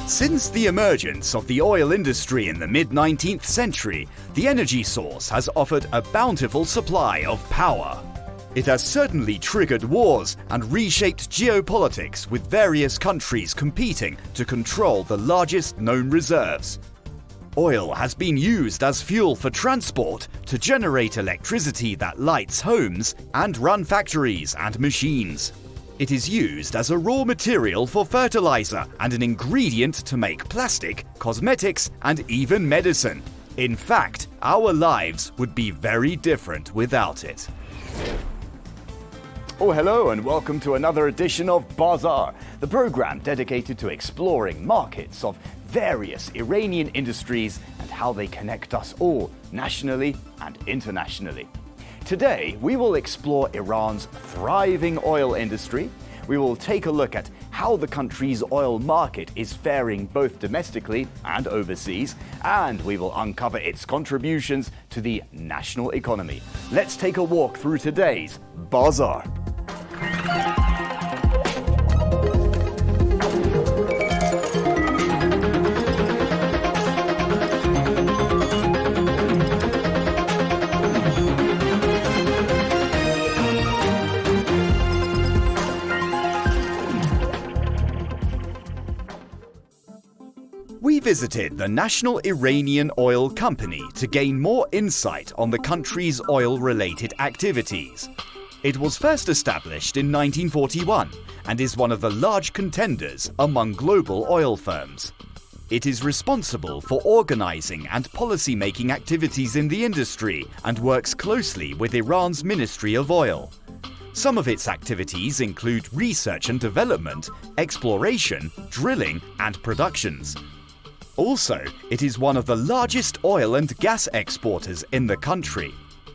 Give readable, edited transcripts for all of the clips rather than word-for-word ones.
Since the emergence of the oil industry in the mid-19th century, the energy source has offered a bountiful supply of power. It has certainly triggered wars and reshaped geopolitics, with various countries competing to control the largest known reserves. Oil has been used as fuel for transport to generate electricity that lights homes and run factories and machines. It is used as a raw material for fertilizer and an ingredient to make plastic, cosmetics, and even medicine. In fact, our lives would be very different without it. Oh, hello and welcome to another edition of Bazaar, the program dedicated to exploring markets of various Iranian industries and how they connect us all nationally and internationally. Today, we will explore Iran's thriving oil industry. We will take a look at how the country's oil market is faring both domestically and overseas, and we will uncover its contributions to the national economy. Let's take a walk through today's Bazaar. We visited the National Iranian Oil Company to gain more insight on the country's oil-related activities. It was first established in 1941 and is one of the large contenders among global oil firms. It is responsible for organizing and policy-making activities in the industry and works closely with Iran's Ministry of Oil. Some of its activities include research and development, exploration, drilling, and productions. Also, it is one of the largest oil and gas exporters in the country.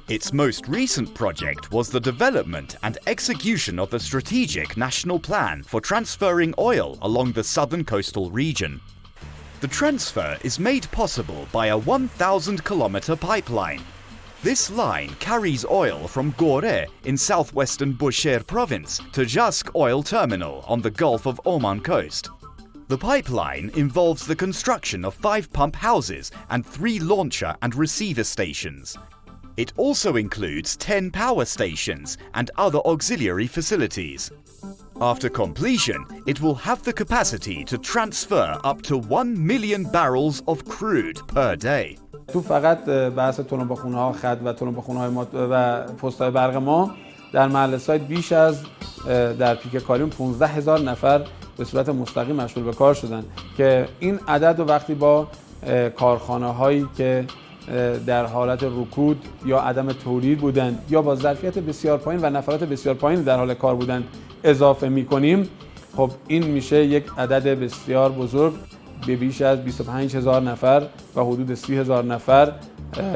Its most recent project was the development and execution of the Strategic National Plan for transferring oil along the southern coastal region. The transfer is made possible by a 1,000-kilometer pipeline. This line carries oil from Gore in southwestern Bushehr province to Jask Oil Terminal on the Gulf of Oman coast. The pipeline involves the construction of 5 pump houses and 3 launcher and receiver stations. It also includes 10 power stations and other auxiliary facilities. After completion, it will have the capacity to transfer up to 1 million barrels of crude per day. تو فقط بحث تنباخونه‌ها خط و تنباخونه‌های ما و پست‌های برق ما در محل سایت بیش از در پیک کاریم 15,000 نفر به صورت مستقیم مشغول به کار شدن که این عدد رو وقتی با کارخانه‌هایی که در حالت رکود یا عدم تولید بودند یا با ظرفیت بسیار پایین و نفرات بسیار پایین در حال کار بودند اضافه می‌کنیم، خب این میشه یک عدد بسیار بزرگ به بیش از 25,000 نفر و حدود 30,000 نفر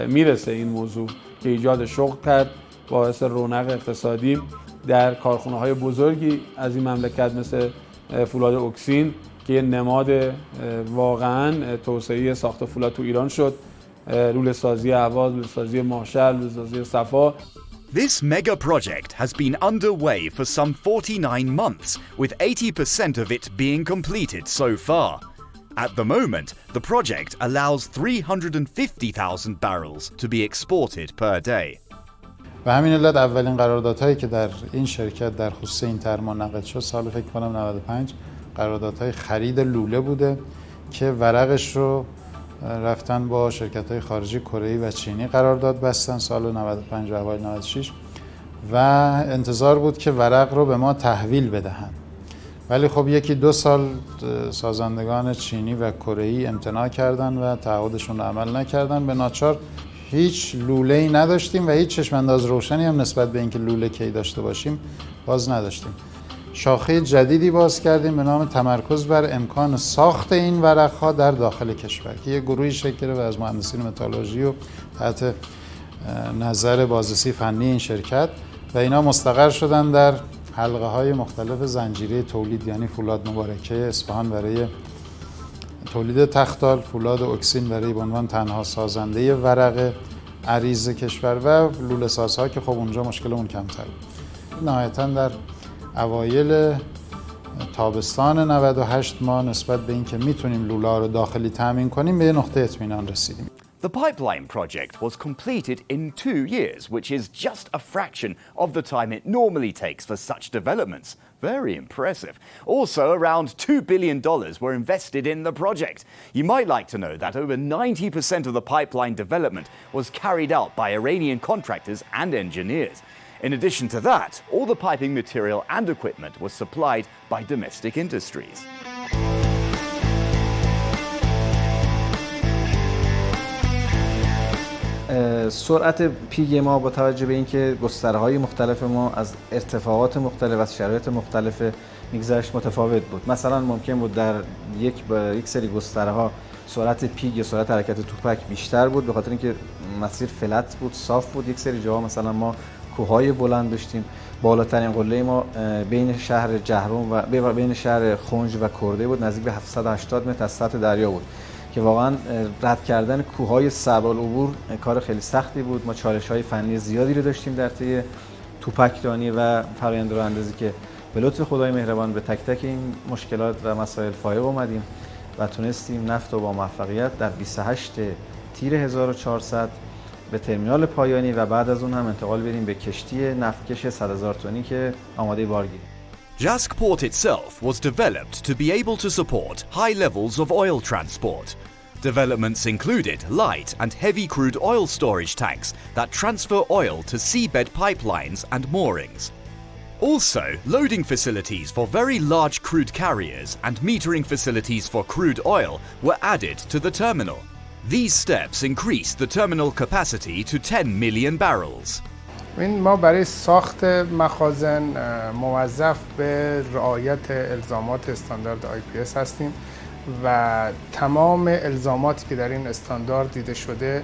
میرسه. این موضوع که ایجاد شغل کرد، باعث رونق اقتصادی در کارخانه‌های بزرگی از این مملکت مثل فولاد اکسین که یه نماد واقعاً توسعه ساخت فولاد تو ایران شد، لوله سازی اهواز، لوله سازی ماهشهر، لوله سازی صفا. This mega project has been underway for some 49 months, with 80% of it being completed so far. At the moment, the project allows 350,000 barrels to be exported per day. و همین علت اولین قراردادهایی که در این شرکت در خصوص این طرح منعقد شد سال فکر کنم 95 قراردادهای خرید لوله بوده که ورقش رو رفتن با شرکت‌های خارجی کره‌ای و چینی قرارداد بستن سال 95 و اوایل 96 و انتظار بود که ورق رو به ما تحویل بدهن. ولی خب 1-2 سال سازندگان چینی و کره‌ای امتناع کردن و تعهدشون رو عمل نکردن. به ناچار هیچ لوله‌ای نداشتیم و هیچ چشم‌انداز روشنی هم نسبت به اینکه لوله کی داشته باشیم باز نداشتیم. شاخه جدیدی باز کردیم به نام تمرکز بر امکان ساخت این ورق‌ها در داخل کشور که یک گروهی شکل گرفت از مهندسین متالورژی و تحت نظر بازرسی فنی این شرکت و اینا مستقر شدن در حلقه‌های مختلف زنجیره تولید، یعنی فولاد مبارکه اصفهان برای تولید تختال، فولاد اکسین برای به عنوان تنها سازنده ورق عریض کشور و لوله سازها که خب اونجا مشکل اون کمتر بود. نهایتاً در اوایل تابستان 98 ما نسبت به اینکه میتونیم لوله رو داخلی تامین کنیم به نقطه اطمینان رسیدیم. The pipeline project was completed in 2 years, which is just a fraction of the time it normally takes for such developments. Very impressive. Also, around $2 billion were invested in the project. You might like to know that over 90% of the pipeline development was carried out by Iranian contractors and engineers. In addition to that, all the piping material and equipment was supplied by domestic industries. سرعت پیگ ما با توجه به اینکه گسترهای مختلف ما از ارتفاعات مختلف و شرایط مختلف میگذشت متفاوت بود. مثلا ممکن بود در یک سری گسترها سرعت پیگ یا سرعت حرکت توپک بیشتر بود به خاطر اینکه مسیر فلت بود، صاف بود. یک سری جاها مثلا ما کوههای بلند داشتیم. بالاترین قله ما بین شهر جهرم و بین شهر خنج و کرده بود، نزدیک به 780 متر از سطح دریا بود که واقعا رد کردن کوههای صعب العبور کار خیلی سختی بود. ما چالش‌های فنی زیادی رو داشتیم در طی توپکدانی و فرآیند راه‌اندازی که به لطف خدای مهربان به تک تک این مشکلات و مسائل فائق اومدیم و تونستیم نفت رو با موفقیت در 28 تیر 1400 به ترمینال پایانی و بعد از اون هم انتقال بدیم به کشتی نفتکش 100,000 تنی که آماده بارگیری. Jask port itself was developed to be able to support high levels of oil transport. Developments included light and heavy crude oil storage tanks that transfer oil to seabed pipelines and moorings. Also, loading facilities for very large crude carriers and metering facilities for crude oil were added to the terminal. These steps increased the terminal capacity to 10 million barrels. ما برای ساخت مخازن موظف به رعایت الزامات استاندارد IPS هستیم و تمام الزاماتی که در این استاندارد دیده شده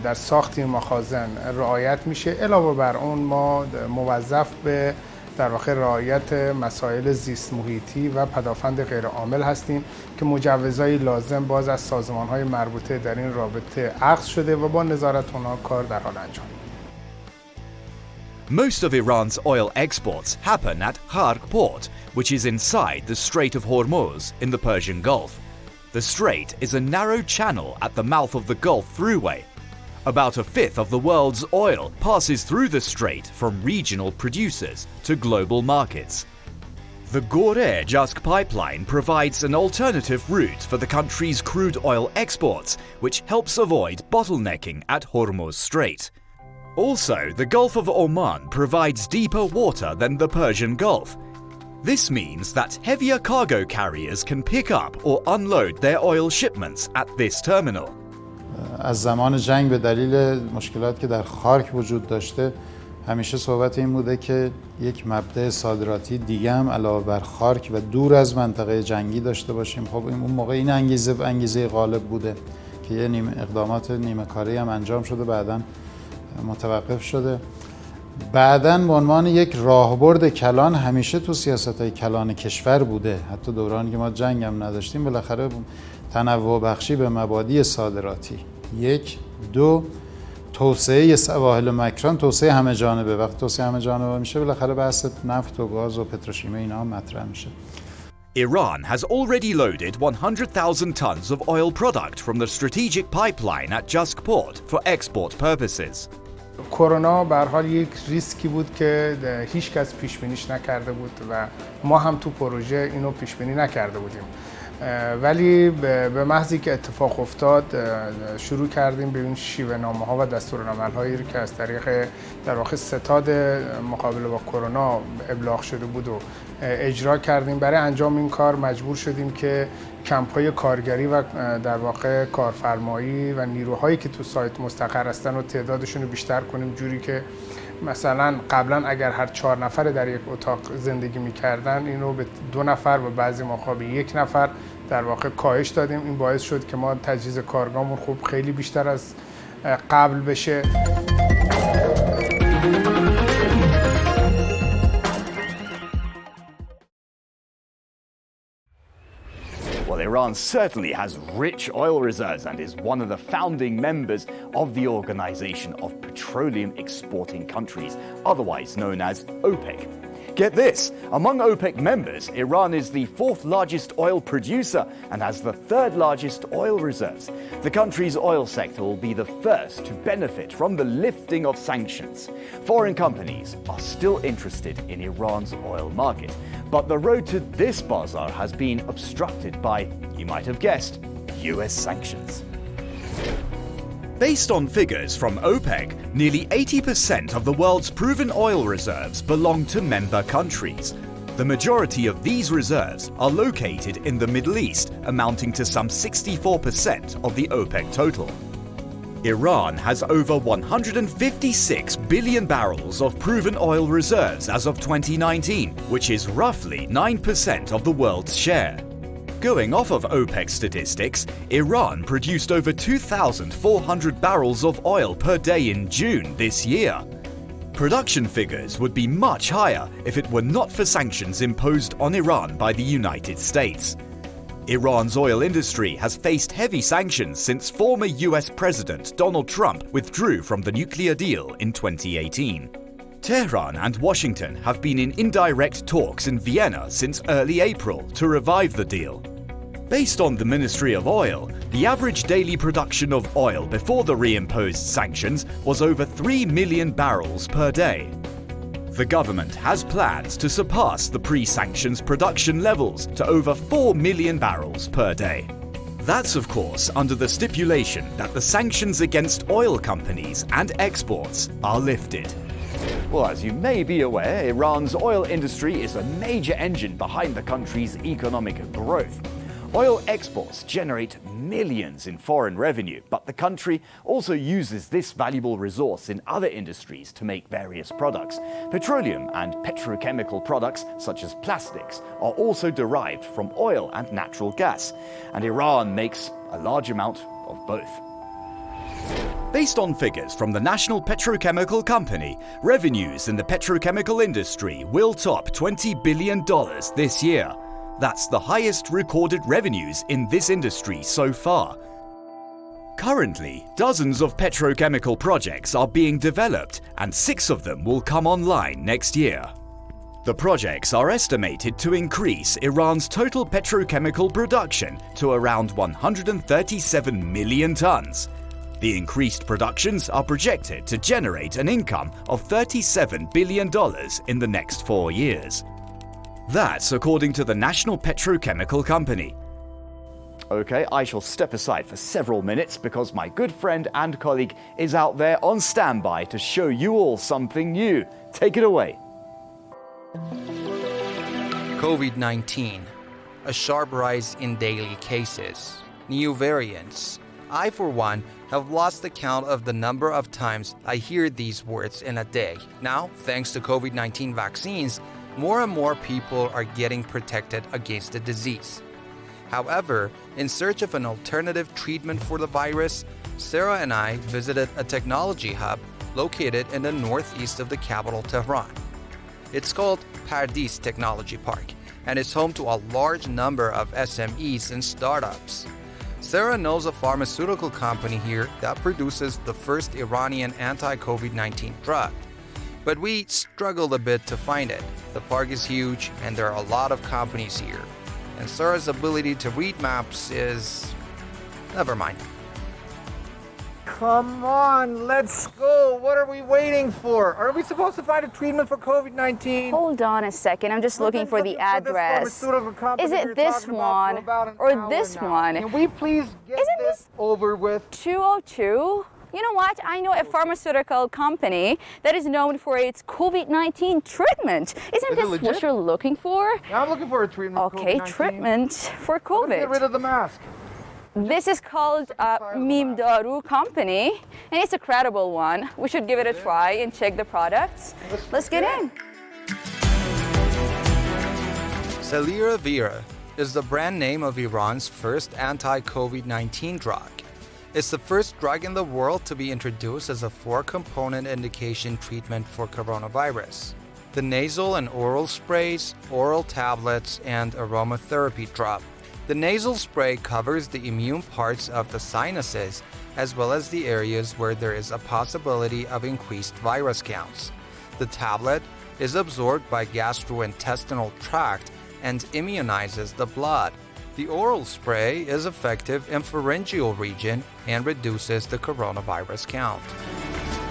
در ساخت این مخازن رعایت میشه. علاوه بر اون ما موظف به در واقع رعایت مسائل زیست محیطی و پدافند غیرعامل هستیم که مجوزهای لازم باز از سازمان‌های مربوطه در این رابطه اخذ شده و با نظارت اونها کار در حال انجام. Most of Iran's oil exports happen at Khark port, which is inside the Strait of Hormuz in the Persian Gulf. The strait is a narrow channel at the mouth of the Gulf Thruway. About a fifth of the world's oil passes through the strait from regional producers to global markets. The Gore-Jask pipeline provides an alternative route for the country's crude oil exports, which helps avoid bottlenecking at Hormuz Strait. Also, the Gulf of Oman provides deeper water than the Persian Gulf. This means that heavier cargo carriers can pick up or unload their oil shipments at this terminal. از زمان جنگ به دلیل مشکلات که در خارک وجود داشته همیشه صحبت این بوده که یک مبدأ صادراتی دیگه هم علاوه بر خارک و دور از منطقه جنگی داشته باشیم. خب اون موقع این انگیزه غالب بوده که یه اقدامات نیمه کاری هم انجام شده، بعداً متوقف شده. بعداً به عنوان یک راهبرد کلان همیشه تو سیاست‌های کلان کشور بوده. حتی دورانی که ما جنگ هم نداشتیم بالاخره تنوع بخشی به مبادی صادراتی. 1 2 توسعه سواحل مکران، توسعه همه جانبه. وقتی توسعه همه جانبه میشه بالاخره بحث نفت و گاز و پتروشیمی اینا هم مطرح میشه. Iran has already loaded 100,000 tons of oil product from the strategic pipeline at Jask port for export purposes. کرونا به هر حال یک ریسکی بود که هیچ کس پیش بینیش نکرده بود و ما هم تو پروژه اینو پیش بینی نکرده بودیم. ولی به محضی که اتفاق افتاد شروع کردیم به این شیوه نامه‌ها و دستورالعمل‌هایی که از طریق در واقع ستاد مقابله با کرونا ابلاغ شده بود و اجرا کردیم. برای انجام این کار مجبور شدیم که کمپ‌های کارگری و در واقع کارفرمایی و نیروهایی که تو سایت مستقر هستن و تعدادشون رو بیشتر کنیم، جوری که مثلا قبلا اگر هر 4 نفر در یک اتاق زندگی می‌کردن این رو به 2 نفر و بعضی موقع به 1 نفر در واقع کاهش دادیم. این باعث شد که ما تجهیز کارگاهمون خوب خیلی بیشتر از قبل بشه. Well, Iran certainly has rich oil reserves and is one of the founding members of the Organization of Petroleum Exporting Countries, otherwise known as OPEC. Get this, among OPEC members, Iran is the fourth largest oil producer and has the third largest oil reserves. The country's oil sector will be the first to benefit from the lifting of sanctions. Foreign companies are still interested in Iran's oil market, but the road to this bazaar has been obstructed by, you might have guessed, US sanctions. Based on figures from OPEC, nearly 80% of the world's proven oil reserves belong to member countries. The majority of these reserves are located in the Middle East, amounting to some 64% of the OPEC total. Iran has over 156 billion barrels of proven oil reserves as of 2019, which is roughly 9% of the world's share. Going off of OPEC statistics, Iran produced over 2,400 barrels of oil per day in June this year. Production figures would be much higher if it were not for sanctions imposed on Iran by the United States. Iran's oil industry has faced heavy sanctions since former US President Donald Trump withdrew from the nuclear deal in 2018. Tehran and Washington have been in indirect talks in Vienna since early April to revive the deal. Based on the Ministry of Oil, the average daily production of oil before the reimposed sanctions was over 3 million barrels per day. The government has plans to surpass the pre-sanctions production levels to over 4 million barrels per day. That's of course under the stipulation that the sanctions against oil companies and exports are lifted. Well, as you may be aware, Iran's oil industry is a major engine behind the country's economic growth. Oil exports generate millions in foreign revenue, but the country also uses this valuable resource in other industries to make various products. Petroleum and petrochemical products, such as plastics, are also derived from oil and natural gas, and Iran makes a large amount of both. Based on figures from the National Petrochemical Company, revenues in the petrochemical industry will top $20 billion this year. That's the highest recorded revenues in this industry so far. Currently, dozens of petrochemical projects are being developed, and 6 of them will come online next year. The projects are estimated to increase Iran's total petrochemical production to around 137 million tons. The increased productions are projected to generate an income of $37 billion in the next 4 years. That's according to the National Petrochemical Company. Okay, I shall step aside for several minutes because my good friend and colleague is out there on standby to show you all something new. Take it away. COVID-19, a sharp rise in daily cases, new variants. I, for one, have lost the count of the number of times I hear these words in a day. Now, thanks to COVID-19 vaccines, more and more people are getting protected against the disease. However, in search of an alternative treatment for the virus, Sarah and I visited a technology hub located in the northeast of the capital, Tehran. It's called Pardis Technology Park, and it's home to a large number of SMEs and startups. Sarah knows a pharmaceutical company here that produces the first Iranian anti-COVID-19 drug. But we struggled a bit to find it. The park is huge and there are a lot of companies here. And Sarah's ability to read maps is... never mind. Come on, let's go. What are we waiting for? Are we supposed to find a treatment for COVID-19? Hold on a second. I'm just looking for the address. Is it this one or this one? Can we please get this over with? 202? You know what? I know a pharmaceutical company that is known for its COVID-19 treatment. Isn't this what you're looking for? Yeah, I'm looking for a treatment for COVID-19. Okay, treatment for COVID. Get rid of the mask. This is called Mimdaru Company, and it's a credible one. We should give it a try and check the products. Let's get in. Celiravir is the brand name of Iran's first anti-COVID-19 drug. It's the first drug in the world to be introduced as a 4-component indication treatment for coronavirus. The nasal and oral sprays, oral tablets, and aromatherapy drop. The nasal spray covers the immune parts of the sinuses as well as the areas where there is a possibility of increased virus counts. The tablet is absorbed by gastrointestinal tract and immunizes the blood. The oral spray is effective in pharyngeal region and reduces the coronavirus count.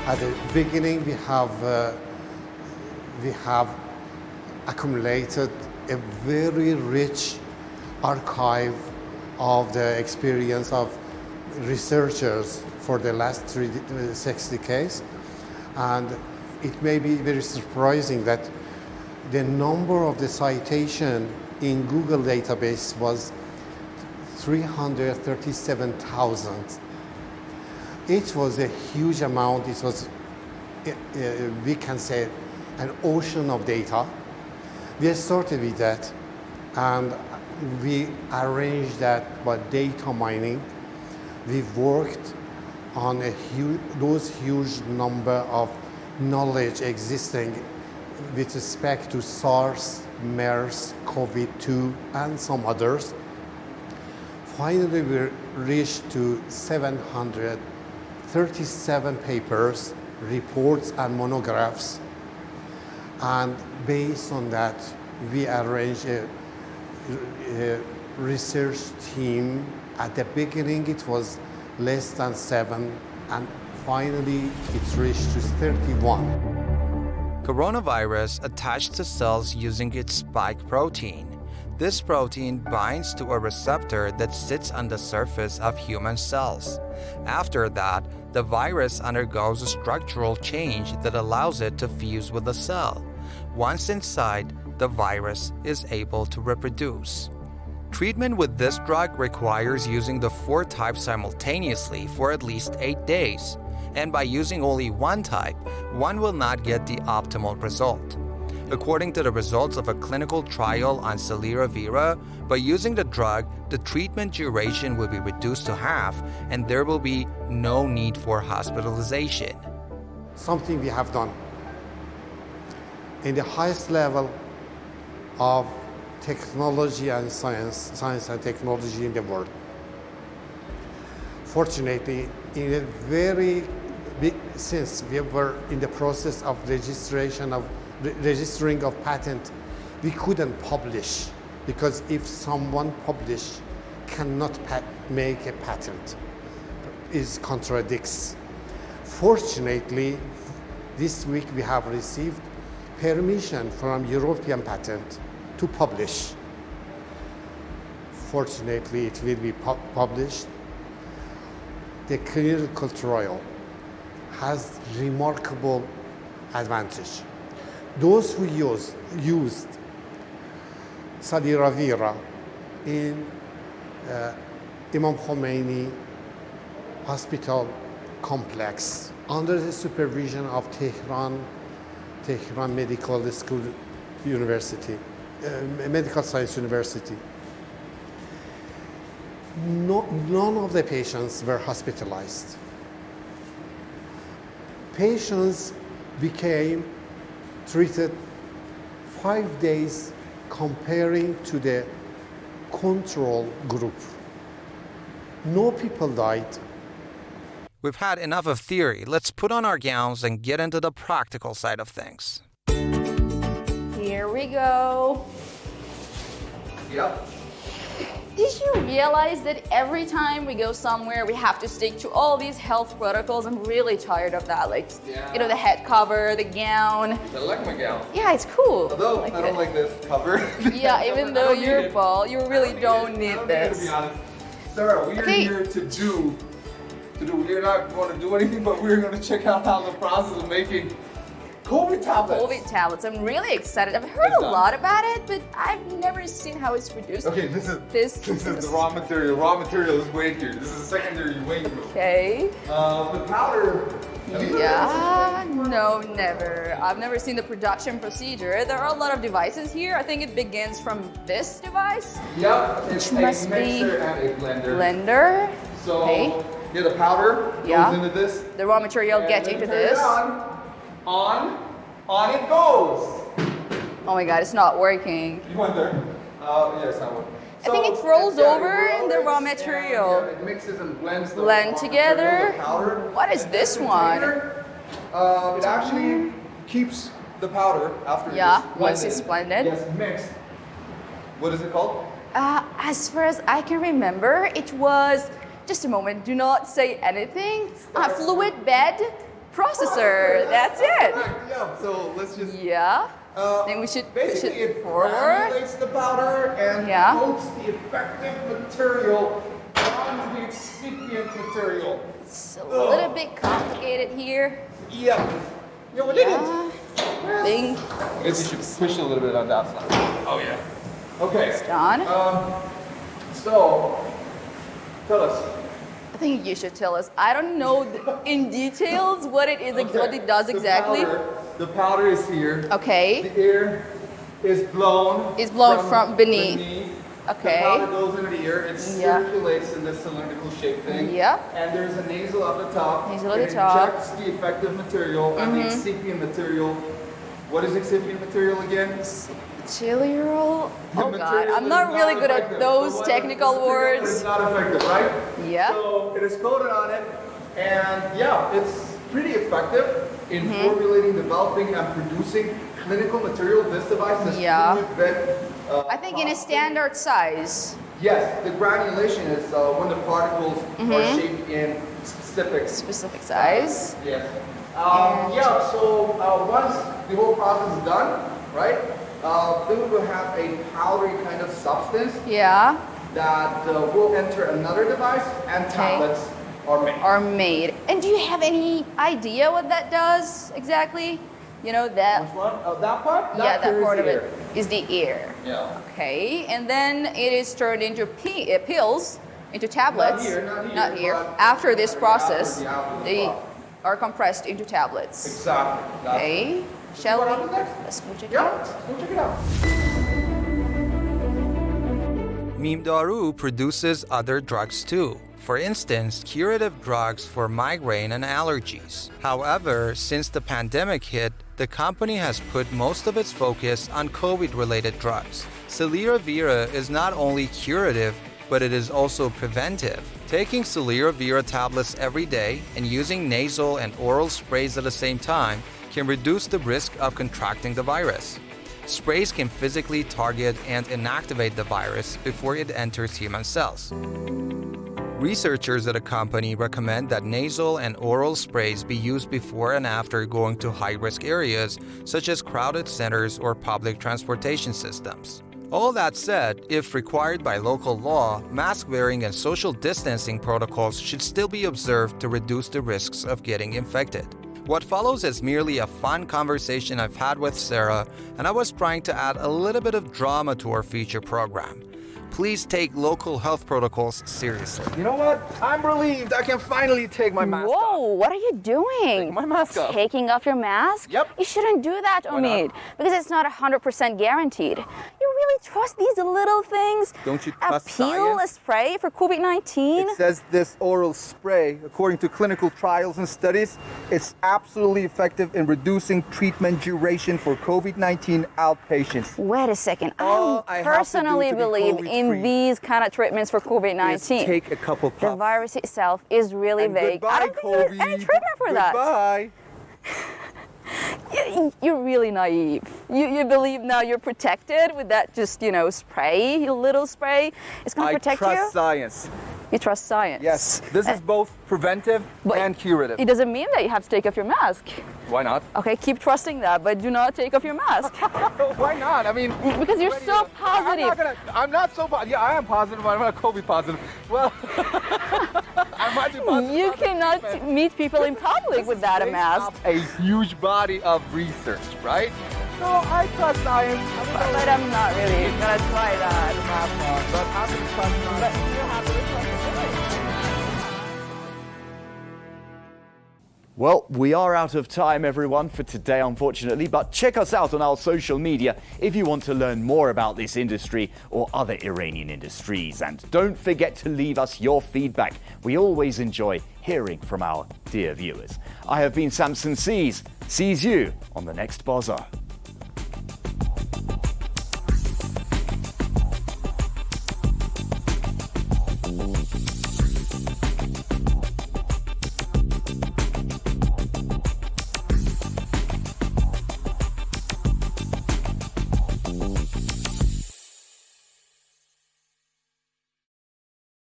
At the beginning, we have accumulated a very rich archive of the experience of researchers for the last 6 decades, and it may be very surprising that the number of the citation in Google database was 337,000. It was a huge amount. It was, we can say, an ocean of data. We started with that, and we arranged that by data mining. We worked on those huge number of knowledge existing with respect to SARS, MERS, COVID-2, and some others. Finally, we reached to 737 papers, reports, and monographs. And based on that, we arranged a research team. At the beginning, it was less than 7, and finally, it reached to 31. Coronavirus attached to cells using its spike protein. This protein binds to a receptor that sits on the surface of human cells. After that, the virus undergoes a structural change that allows it to fuse with the cell. Once inside, the virus is able to reproduce. Treatment with this drug requires using the 4 types simultaneously for at least 8 days. And by using only one type, one will not get the optimal result. According to the results of a clinical trial on Celera Vera, by using the drug, the treatment duration will be reduced to half and there will be no need for hospitalization. Something we have done in the highest level of technology and science and technology in the world. Fortunately, in a very big, since we were in the process of registering of patent, we couldn't publish, because if someone cannot make a patent, it contradicts. Fortunately, this week we have received permission from European Patent to publish. Fortunately, it will be published. The clinical trial has remarkable advantage. Those who used Celera Vera in Imam Khomeini Hospital Complex under the supervision of Tehran Medical School University, Medical Science University. None of the patients were hospitalized. Patients became treated 5 days comparing to the control group. No people died. We've had enough of theory. Let's put on our gowns and get into the practical side of things. Here we go. Yep. Did you realize that every time we go somewhere, we have to stick to all these health protocols? I'm really tired of that. Like, you know, the head cover, the gown. I like my gown. Yeah, it's cool. Although I don't like this cover. Yeah, even though you're bald, you really don't need this. To be honest. Sarah, we are here to do. We're not going to do anything, but we're going to check out how the process of making COVID tablets. COVID tablets. I'm really excited. I've heard a lot about it, but I've never seen how it's produced. Okay, this is the raw material. Raw material is weighed here. This is a secondary weight room. Okay. The powder. Yeah, no, never. I've never seen the production procedure. There are a lot of devices here. I think it begins from this device. Yep, it's which must a mixer and a blender. Blender. So, okay. Yeah, the powder goes into this. The raw material gets into this. On it goes. Oh my God, it's not working. You went there. Yeah, it's not working. I think it rolls over in the raw material. It mixes and blends the blend together. The powder. What is this one? It actually keeps the powder after Yeah, it's once it's blended. Yes, mixed. What is it called? As far as I can remember, it was, just a moment, do not say anything. Fluid bed processor, that's it. Correct, yeah, so let's just... Yeah, then we should push Basically, it it forward. granulates the powder and Yeah. coats the effective material onto the excipient material. It's a little bit complicated here. Yep. Yeah, we did it. Think Maybe you should push a little bit on that side. Oh, yeah. Okay. done. So, tell us. I think you should tell us. I don't know in details what it is, what it does exactly. The powder is here. Okay. The air is blown. It's blown from beneath. Okay. The powder goes into the air. It Yeah. circulates in this cylindrical shaped thing. Yeah. And there's a nasal at the top. Nasal at It the top. injects the effective material and the excipient material. What is excipient material again? Material. Oh The God, material I'm is not really good at effective. those The one- technical the material words. is not effective, right? Yeah. So it is coated on it, and yeah, it's pretty effective in Mm-hmm. formulating, developing, and producing clinical material. This device is Yeah. fluid bed. I think in a standard size. Yes, the granulation is when the particles are shaped in Specific size. Yes. Yeah, so once the whole process is done, right, then we will have a powdery kind of substance Yeah. that will enter another device and tablets are made. Are made. And do you have any idea what that does exactly? You know that. Which one? That part? Yeah, that here is part the of it air. is the air. Yeah. Okay, and then it is turned into pills, into tablets. Not here, but After this process, after the they process. are compressed into tablets. Exactly. That's Okay, shall what we? happens next? Let's go check it Yeah, out. let's go check it out. Mimdaru produces other drugs too. For instance, curative drugs for migraine and allergies. However, since the pandemic hit, the company has put most of its focus on COVID-related drugs. Celera Vera is not only curative, but it is also preventive. Taking Celera Vera tablets every day and using nasal and oral sprays at the same time can reduce the risk of contracting the virus. Sprays can physically target and inactivate the virus before it enters human cells. Researchers at a company recommend that nasal and oral sprays be used before and after going to high-risk areas such as crowded centers or public transportation systems. All that said, if required by local law, mask wearing and social distancing protocols should still be observed to reduce the risks of getting infected. What follows is merely a fun conversation I've had with Sarah, and I was trying to add a little bit of drama to our feature program. Please take local health protocols seriously. You know what? I'm relieved. I can finally take my mask off. Whoa, what are you doing? Taking my mask off. Taking off your mask? Yep. You shouldn't do that, Why not? Omid, because it's not 100% guaranteed. You really trust these little things? Don't you A trust peel, science? a spray for COVID-19? It says this oral spray, according to clinical trials and studies, it's absolutely effective in reducing treatment duration for COVID-19 outpatients. Wait a second. All I I have to do personally to be believe in COVID-free these kind of treatments for Is COVID-19. take a couple puffs. The virus itself is really And vague. I don't think there's any treatment for that. Goodbye. You're really naive. You believe now you're protected with that just, spray, your little spray. It's going to I protect trust you? science. You trust science? Yes, this is both preventive But and curative. It doesn't mean that you have to take off your mask. Why not? Okay, keep trusting that, but do not take off your mask. Why not? I mean, Because you're so positive. I'm not so positive. Yeah, I am positive, but I'm not COVID positive. Well, I might be positive. You cannot meet people in public without a mask. A huge body of research, right? So I trust science. But I'm not really gonna try that. But I'm gonna trust science. But you have to trust it. Well, we are out of time, everyone, for today, unfortunately, but check us out on our social media if you want to learn more about this industry or other Iranian industries. And don't forget to leave us your feedback. We always enjoy hearing from our dear viewers. I have been Samson Sees you on the next Bazaar.